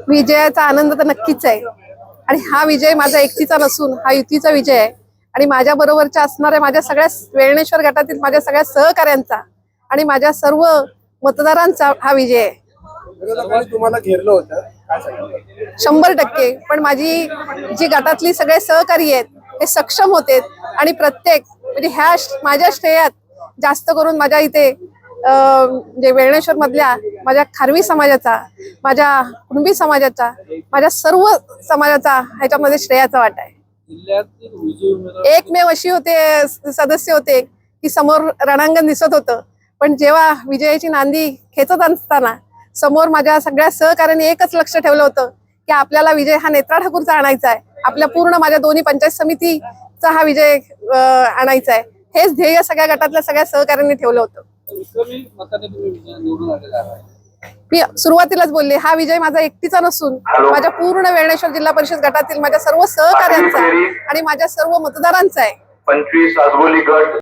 विजयाचा आनंद तर नक्कीच आहे आणि हा विजय माझा एकटीचा नसून हा युतीचा विजय आहे आणि माझ्या बरोबरच्या असणाऱ्या माझ्या सगळ्या वेळणेश्वर गटातील माझ्या सगळ्या सहकाऱ्यांचा आणि माझ्या सर्व मतदारांचा हा विजय आहे. तुम्हाला घेरलं होतं 100%. पण माझी जी गटातली सगळे सहकारी आहेत हे सक्षम होते आणि प्रत्येक म्हणजे ह्या माझ्या श्रेयात जास्त करून माझ्या इथे जे वेळणेश्वर मधल्या माझ्या खारवी समाजाचा, माझ्या कुणबी समाजाचा, माझ्या सर्व समाजाचा ह्याच्यामध्ये श्रेयाचा वाटा आहे. एकमेव अशी होते सदस्य होते की समोर रणांगण दिसत होतं, पण जेव्हा विजयाची नांदी खेचत असताना समोर माझ्या सगळ्या सहकार्याने एकच लक्ष ठेवलं होतं की आपल्याला विजय हा नेत्रा ठाकूरचा आणायचा आहे, आपल्या पूर्ण माझ्या दोन्ही पंचायत समितीचा हा विजय आणायचा आहे. हेच ध्येय सगळ्या गटातल्या सगळ्या सहकार्यांनी ठेवलं होतं. मी सुरुवातीलाच बोलले, हा विजय माझा एकटीचा नसून माझ्या पूर्ण वेळणेश्वर जिल्हा परिषद गटातील माझ्या सर्व सहकार्यांचा आणि माझ्या सर्व मतदारांचा आहे.